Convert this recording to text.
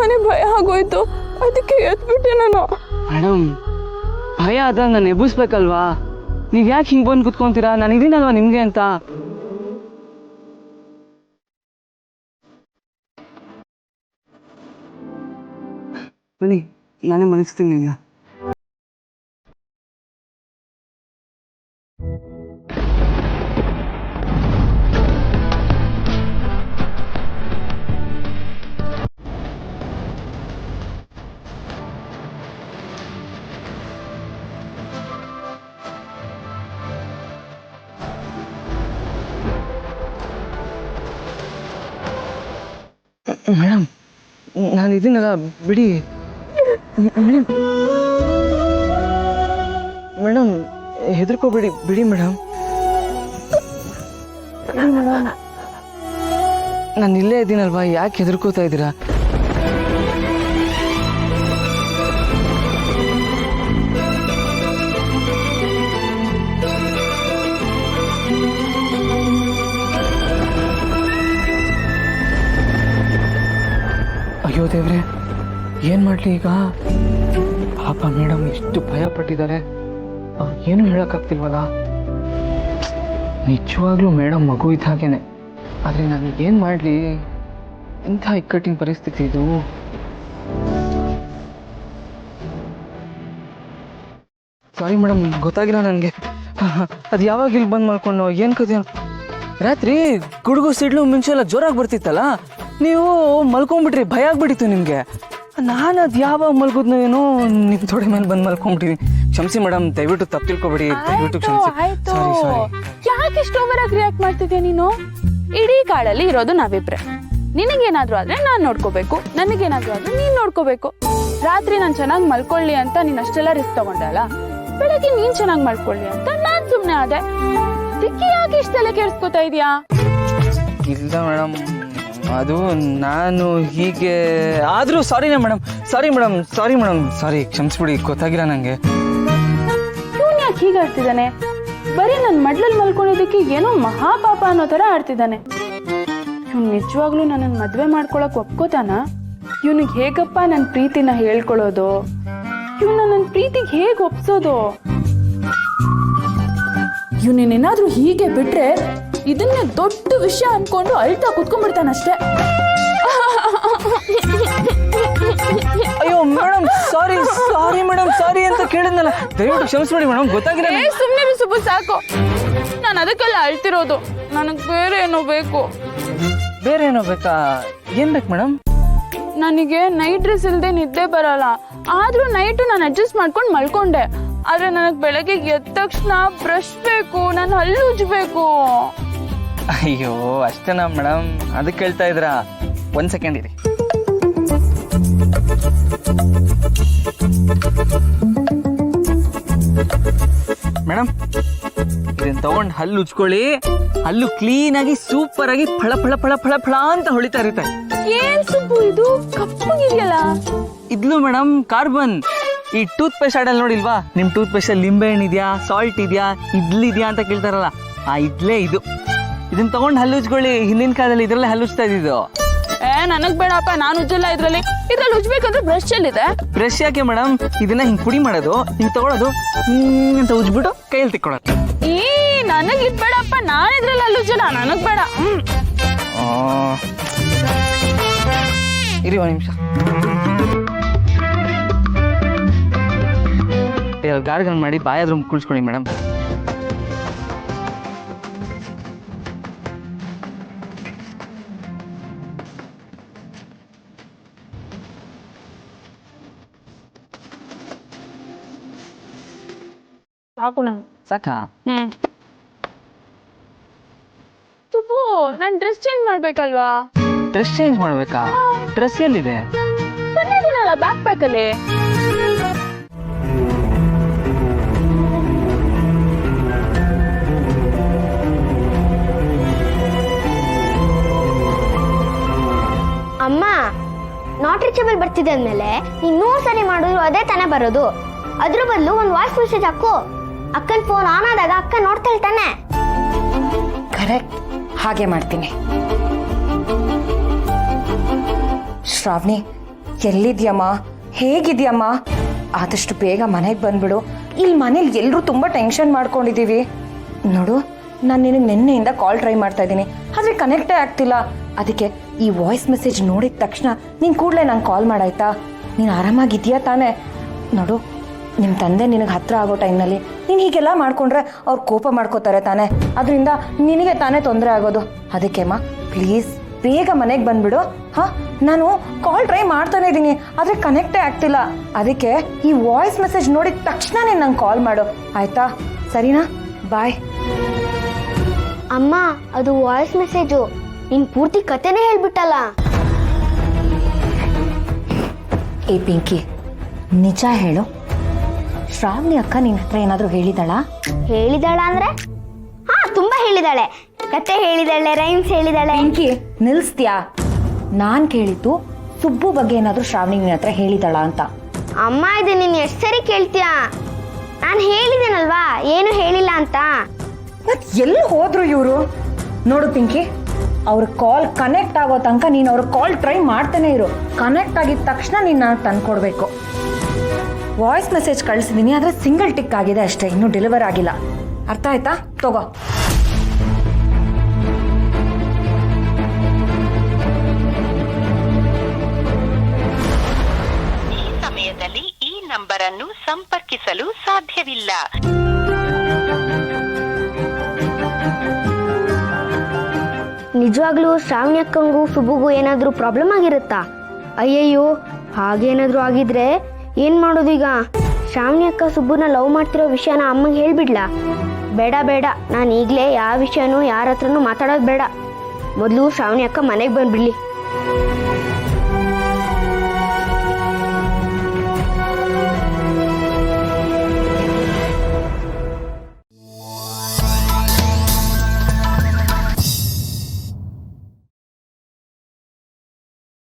ತುಂಬಾನೇ ಭಯ ಆಗೋಯ್ತು, ಅದಕ್ಕೆ ಎತ್ಬಿಟ್ಟೆ ನಾನು. ಮೇಡಮ್, ಭಯ ಆದಾಗ ನಾನು ಎಬ್ಬಿಸ್ಬೇಕಲ್ವಾ? ನೀವು ಯಾಕೆ ಹಿಂಗೆ ಬಂದು ಕುತ್ಕೊಂತೀರಾ? ನಾನು ಇದೀನಲ್ವಾ ನಿಮಗೆ ಅಂತ. ಬನ್ನಿ, ನಾನೇ ಮನಸ್ತೀನಿ ಈಗ. ಮೇಡಮ್, ನಾನು ಇದೀನಲ್ಲ, ಬಿಡಿ. ಮೇಡಮ್, ಹೆದರ್ಕೋಬೇಡಿ, ಬಿಡಿ ಮೇಡಮ್. ನಾನು ಇಲ್ಲೇ ಇದ್ದೀನಲ್ವಾ, ಯಾಕೆ ಹೆದರ್ಕೋತಾ ಇದ್ದೀರಾ? ಅಯ್ಯೋ ದೇವ್ರೆ, ಏನು ಮಾಡಲಿ ಈಗ? ಪಾಪ ಮೇಡಮ್ ಎಷ್ಟು ಭಯ ಪಟ್ಟಿದ್ದಾರೆ, ಏನು ಹೇಳೋಕ್ಕಾಗ್ತಿಲ್ವಲ್ಲ. ನಿಜವಾಗ್ಲೂ ಮೇಡಮ್ ಮಗು ಇದ್ದ ಹಾಗೇನೆ. ಆದರೆ ನಾನು ಏನು ಮಾಡಲಿ? ಇಂಥ ಇಕ್ಕಟ್ಟಿನ ಪರಿಸ್ಥಿತಿ ಇದು. ಸಾರಿ ಮೇಡಮ್, ಗೊತ್ತಾಗಿಲ್ಲ ನನಗೆ. ಅದು ಯಾವಾಗ ಇಲ್ಲಿ ಬಂದು ಮಾಡ್ಕೊಂಡು ಏನು ಕಥೆ? ರಾತ್ರಿ ಗುಡುಗು ಸಿಡ್ಲು ಮುಂಚೆ ಎಲ್ಲ ಜೋರಾಗಿ ಬರ್ತಿತ್ತಲ್ಲ, ನೀವು ಮಲ್ಕೊಂಡ್ಬಿಟ್ರಿ, ಭಯ ಆಗ್ಬಿಟ್ಟಿತ್ತು ನಿಮಗೆ. ನಾನು ಅದು ಯಾವಾಗ ಮಲ್ಗೋದ್ನೋ ಏನೋ ನಿಮ್ಮ ತೊಡೆ ಮೇಲೆ ಬಂದು ಮಲ್ಕೊಂಡ್ಬಿಟ್ಟಿನಿ. ಕ್ಷಮಿಸಿ ಮೇಡಮ್, ದಯವಿಟ್ಟು ತಪ್ಪು ತಿಳ್ಕೊಬೇಡಿ, ದಯವಿಟ್ಟು ಕ್ಷಮಿಸಿ. ಸಾರಿ ಸಾರಿ. ಯಾಕೆ ಇಷ್ಟು ಓವರ್ ಆಗಿ ರಿಯಾಕ್ಟ್ ಮಾಡ್ತಿದ್ಯಾ ನೀನು? ಇಡೀ ಕಾಡಲ್ಲಿ ಇರೋದು ನಾವಿಬ್ರೆ. ನಿನಗೇನಾದ್ರೂ ಆದ್ರೆ ನಾನು ನೋಡ್ಕೋಬೇಕು, ನನಗೇನಾದ್ರೂ ಆದ್ರೆ ನೀನ್ ನೋಡ್ಕೋಬೇಕು. ರಾತ್ರಿ ನಾನು ಚೆನ್ನಾಗಿ ಮಲ್ಕೊಳ್ಳಿ ಅಂತ ನೀನ್ ಅಷ್ಟೆಲ್ಲ ರಿಸ್ಕ್ ತಗೊಂಡಲ್ಲ, ಬೆಳಗ್ಗೆ ನೀನ್ ಚೆನ್ನಾಗಿ ಮಲ್ಕೊಳ್ಳಿ ಅಂತ ನಾನ್ ಸುಮ್ನೆ ಆದೆ. ಅದಕ್ಕೆ ಯಾಕೆ ಇಷ್ಟೆಲ್ಲ ಕೇಳಿಸ್ಕೊತಾ ಇದೀಯಾ? ಇಲ್ಲ ಮೇಡಮ್, ಅದು ನಾನು ಹೀಗೆ ಆದರೂ ಸಾರಿನೇ madam. Sorry madam, sorry madam, sorry, ಕ್ಷಮಿಸ್ಬಿಡಿ, ಗೊತ್ತಾಗಿಲ್ಲ ನನಗೆ. ಇವನ್ ಯಾಕೆ ಹೀಗೆ ಆಡ್ತಿದ್ದಾನೆ? ಬರೀ ನನ್ನ ಮಡ್ಲಲ್ಲಿ ಮಲ್ಕೊಂಡಿದ್ದಕ್ಕೆ ಏನೋ ಮಹಾಪಾಪ ಅನ್ನೋ ತರ ಆಡ್ತಿದ್ದಾನೆ. ಇವ್ನು ನಿಜವಾಗ್ಲೂ ನನ್ನನ್ನು ಮದ್ವೆ ಮಾಡ್ಕೊಳಕ್ ಒಪ್ಕೋತಾನ? ಇವನಿಗೆ ಹೇಗಪ್ಪ ನನ್ನ ಪ್ರೀತಿನ ಹೇಳ್ಕೊಳ್ಳೋದು? ಇವನ್ನ ನನ್ನ ಪ್ರೀತಿಗೆ ಹೇಗೆ ಒಪ್ಸೋದು? ಇವನೇನಾದ್ರೂ ಹೀಗೆ ಬಿಟ್ರೆ ಇದನ್ನೇ ದೊಡ್ಡ ವಿಷಯ ಅನ್ಕೊಂಡು ಅಳ್ತಾ ಕುತ್ಕೊಂಡ್ಬಿಡ್ತಾನಷ್ಟೇ. ಅಯ್ಯೋ ಮೇಡಮ್, ಸಾರಿ ಸಾರಿ ಮೇಡಮ್, ಸಾರಿ ಅಂತ ಕೇಳಿದ್ನಲ್ಲ, ದಯವಿಟ್ಟು ಕ್ಷಮಿಸ್ಬಿಡಿ ಮೇಡಮ್, ಗೊತ್ತಾಗಿಲ್ಲ. ಸುಮ್ಮನೆ ಸುಬ್ಬು ಸಾಕು, ನಾನು ಅದಕ್ಕೆಲ್ಲ ಅಳ್ತಿರೋದು. ನನಗೆ ಬೇರೆ ಏನೋ ಬೇಕು. ಬೇರೆ ಏನೋ ಬೇಕಾ? ಏನ್ ಬೇಕು ಮೇಡಮ್? ನನಗೆ ನೈಟ್ ಡ್ರೆಸ್ ಇಲ್ಲದೆ ನಿದ್ದೆ ಬರಲ್ಲ. ಆದ್ರೂ ನೈಟು ನಾನು ಅಡ್ಜಸ್ಟ್ ಮಾಡ್ಕೊಂಡು ಮಲ್ಕೊಂಡೆ. ಆದ್ರೆ ನನಗೆ ಬೆಳಗ್ಗೆ ಎದ್ದ ತಕ್ಷಣ ಬ್ರಷ್ ಬೇಕು, ನಾನು ಹಲ್ಲು ಉಜ್ಬೇಕು. ಅಯ್ಯೋ ಅಷ್ಟೇನಾ ಮೇಡಮ್? ಅದಕ್ಕೆ ಕೇಳ್ತಾ ಇದ್ರಾ? ಒಂದ್ ಸೆಕೆಂಡ್ ಇರಿ. ಮೇಡಮ್, ಇದನ್ನ ತಗೊಂಡು ಹಲ್ಲು ಉಜ್ಕೊಳ್ಳಿ. ಹಲ್ಲು ಕ್ಲೀನ್ ಆಗಿ ಸೂಪರ್ ಆಗಿ ಫಳ ಫಳ ಫಳ ಫಳ ಫಳ ಅಂತ ಹೊಳಿತಾ ಇರುತ್ತೆ. ಏನ್ ಸುಬ್ಬು ಇದು ಕಪ್ಪಗಿದೆಯಲ್ಲ? ಇದ್ಲು ಮೇಡಮ್, ಕಾರ್ಬನ್. ಈ ಟೂತ್ ಪೇಸ್ಟ್ ಆಡಲ್ ನೋಡಿಲ್ವಾ? ನಿಮ್ ಟೂತ್ ಪೇಸ್ಟ್ ಅಲ್ಲಿ ಲಿಂಬೆ ಹಣ್ಣು ಇದೆಯಾ, ಸಾಲ್ಟ್ ಇದೆಯಾ, ಇದ್ಲಿದ್ಯಾ ಅಂತ ಕೇಳ್ತಾರಲ್ಲ, ಆ ಇದ್ಲೇ ಇದು. ಇದನ್ನ ತಗೊಂಡು ಹಲ್ಲು ಉಜ್ಕೊಳ್ಳಿ. ಹಿಂದಿನ ಕಾಲದಲ್ಲಿ ಇದ್ರಲ್ಲೇ ಹಲ್ಲು ಉಜ್ತಾ ಇದ್ದಿದ್ದು. ನನಗ್ ಬೇಡಪ್ಪ, ನಾನು ಉಜ್ಜಲ್ಲ. ಇದ್ರಲ್ಲಿ ಉಜ್ಬೇಕಂದ್ರೆ ಬ್ರಷ್ ಎಲ್ಲಿದೆ? ಬ್ರಷ್ ಯಾಕೆ ಮೇಡಮ್? ಇದನ್ನ ಹಿಂಗ್ ಪುಡಿ ಮಾಡೋದು, ಹಿಂಗ್ ತಗೊಳ್ಳೋದು, ಅಂತ ಉಜ್ಬಿಟ್ಟು ಕೈಯಲ್ಲಿ ತಿಕ್ಕೊಳ್ಳೋದು. ನನಗ್ ಇದ್ ಬೇಡಪ್ಪ, ನಾನು ಇದ್ರಲ್ಲಿ ಹಲ್ಲು ಉಜ್ಜಲ್ಲ, ನನಗ್ ಬೇಡ. ಇರಿ ಒಂದ್ ನಿಮಿಷ. ಗಾರ್ಗಲ್ ಮಾಡಿ ಬಾಯಾದ್ರೂ ಕುಳಿಸ್ಕೊಳ್ಳಿ ಮೇಡಮ್. ಸಾಕು ನಂಗೆ. ಸಾಕಾ? ಸುಬ್ಬು, ನಾನು ಡ್ರೆಸ್ ಚೇಂಜ್ ಮಾಡ್ಬೇಕಲ್ವಾ? ಡ್ರೆಸ್ ಚೇಂಜ್ ಮಾಡ್ಬೇಕಾ? ಡ್ರೆಸ್ ಎಲ್ಲಿದೆ? ಬಂದಿದ್ದೀನಲ್ಲ ಬ್ಯಾಕ್ ಪ್ಯಾಕಲ್ಲಿ. ಅಮ್ಮ, ನಾಟ್ ರೀಚಬಲ್ ಬರ್ತಿದೆ ಅಂದಮೇಲೆ ನೀನು 100 ಸರಿ ಮಾಡಿದ್ರು ಅದೇ ತಾನೇ ಬರೋದು. ಅದ್ರ ಬದಲು ಒಂದು ವಾಯ್ಸ್ ಮೆಸೇಜ್ ಹಾಕು. ಅಕ್ಕನ ಫೋನ್ ಆನ್ ಆದಾಗ ಅಕ್ಕ ನೋಡ್ತಾ ತಾನೆ. ಕರೆಕ್ಟ್, ಹಾಗೆ ಮಾಡ್ತೀನಿ. ಶ್ರಾವಣಿ, ಎಲ್ಲಿದ್ಯಮ್ಮ? ಹೇಗಿದ್ಯಮ್ಮ? ಆದಷ್ಟು ಬೇಗ ಮನೆಗೆ ಬಂದ್ಬಿಡು. ಇಲ್ಲಿ ಮನೇಲಿ ಎಲ್ಲರೂ ತುಂಬ ಟೆನ್ಷನ್ ಮಾಡ್ಕೊಂಡಿದ್ದೀವಿ. ನೋಡು, ನಾನು ನಿನಗೆ ನಿನ್ನೆಯಿಂದ ಕಾಲ್ ಟ್ರೈ ಮಾಡ್ತಾ ಇದ್ದೀನಿ, ಆದರೆ ಕನೆಕ್ಟೇ ಆಗ್ತಿಲ್ಲ. ಅದಕ್ಕೆ ಈ ವಾಯ್ಸ್ ಮೆಸೇಜ್ ನೋಡಿದ ತಕ್ಷಣ ನೀನು ಕೂಡಲೇ ನಂಗೆ ಕಾಲ್ ಮಾಡಾಯ್ತಾ? ನೀನು ಆರಾಮಾಗಿದ್ಯಾ ತಾನೇ? ನೋಡು, ನಿಮ್ಮ ತಂದೆ ನಿನಗೆ ಹತ್ರ ಆಗೋ ಟೈಮ್ನಲ್ಲಿ ನೀನು ಹೀಗೆಲ್ಲ ಮಾಡ್ಕೊಂಡ್ರೆ ಅವ್ರು ಕೋಪ ಮಾಡ್ಕೋತಾರೆ ತಾನೇ. ಅದರಿಂದ ನಿನಗೆ ತಾನೇ ತೊಂದರೆ ಆಗೋದು. ಅದಕ್ಕೆಮ್ಮ ಪ್ಲೀಸ್ ಬೇಗ ಮನೆಗೆ ಬಂದ್ಬಿಡು. ಹಾಂ, ನಾನು ಕಾಲ್ ಟ್ರೈ ಮಾಡ್ತಾನೆ ಇದ್ದೀನಿ, ಆದರೆ ಕನೆಕ್ಟೇ ಆಗ್ತಿಲ್ಲ. ಅದಕ್ಕೆ ಈ ವಾಯ್ಸ್ ಮೆಸೇಜ್ ನೋಡಿದ ತಕ್ಷಣ ನೀನು ನಂಗೆ ಕಾಲ್ ಮಾಡು, ಆಯ್ತಾ? ಸರಿನಾ? ಬಾಯ್. ಅಮ್ಮ, ಅದು ವಾಯ್ಸ್ ಮೆಸೇಜು. ನೀನ್ ಪೂರ್ತಿ ಕತೆನೇ ಹೇಳ್ಬಿಟ್ಟಲ್ಲ. ಏ ಪಿಂಕಿ, ನಿಜ ಹೇಳು, ಶ್ರಾವಣಿ ಅಕ್ಕ ನಿನ್ನ ಹತ್ರ ಏನಾದರೂ ಹೇಳಿದಾಳಾ? ಹೇಳಿದಾಳ ಅಂದ್ರೆ? ಹಾ, ತುಂಬಾ ಹೇಳಿದಾಳೆ. ಕತೆ ಹೇಳಿದಾಳೆ, ರೈಮ್ಸ್ ಹೇಳಿದಾಳೆ. ಪಿಂಕಿ, ನಿಲ್ಸ್ತ್ಯಾ? ನಾನು ಕೇಳಿದ್ದು ಸುಬ್ಬು ಬಗ್ಗೆ ಏನಾದರೂ ಶ್ರಾವಣಿ ನಿನ್ನ ಹತ್ರ ಹೇಳಿದಾಳ ಅಂತ. ಅಮ್ಮ, ಇದು ನೀನ್ ಎಷ್ಟು ಸರಿ ಕೇಳ್ತೀಯಾ? ನಾನು ಹೇಳಿದ್ದೇನಲ್ವಾ ಏನು ಹೇಳಿಲ್ಲ ಅಂತ. ಮತ್ ಎಲ್ಲಿ ಹೋದ್ರು ಇವರು? ನೋಡು ಪಿಂಕಿ, ಅವ್ರ ಕಾಲ್ ಕನೆಕ್ಟ್ ಆಗೋ ತನಕ ನೀನು ಅವ್ರ ಕಾಲ್ ಟ್ರೈ ಮಾಡ್ತಾನೆ ಇರು. ಕನೆಕ್ಟ್ ಆಗಿದ ತಕ್ಷಣ ನೀನು ನಾನು ತಂದ್ಕೊಡ್ಬೇಕು. ವಾಯ್ಸ್ ಮೆಸೇಜ್ ಕಳಿಸಿದ್ದೀನಿ, ಆದರೆ ಸಿಂಗಲ್ ಟಿಕ್ ಆಗಿದೆ ಅಷ್ಟೇ, ಇನ್ನೂ ಡೆಲಿವರ್ ಆಗಿಲ್ಲ. ಅರ್ಥ ಆಯ್ತಾ? ತಗೋ. ಈ ಸಮಯದಲ್ಲಿ ಈ ನಂಬರ್ ಅನ್ನು ಸಂಪರ್ಕಿಸಲು ಸಾಧ್ಯವಿಲ್ಲ. ನಿಜವಾಗ್ಲೂ ಶ್ರಾವಣಿ ಅಕ್ಕಂಗೂ ಸುಬ್ಬುಗೂ ಏನಾದರೂ ಪ್ರಾಬ್ಲಮ್ ಆಗಿರುತ್ತಾ? ಅಯ್ಯಯ್ಯೋ, ಹಾಗೇನಾದರೂ ಆಗಿದ್ರೆ ಏನು ಮಾಡೋದು ಈಗ? ಶ್ರಾವಣಿ ಅಕ್ಕ ಸುಬ್ಬುನ ಲವ್ ಮಾಡ್ತಿರೋ ವಿಷಯನ ಅಮ್ಮಂಗೆ ಹೇಳ್ಬಿಡ್ಲಾ? ಬೇಡ ಬೇಡ, ನಾನು ಈಗಲೇ ಯಾವ ವಿಷಯನೂ ಯಾರ ಹತ್ರನೂ ಮಾತಾಡೋದು ಬೇಡ. ಮೊದಲು ಶ್ರಾವಣಿ ಅಕ್ಕ ಮನೆಗೆ ಬಂದ್ಬಿಡ್ಲಿ.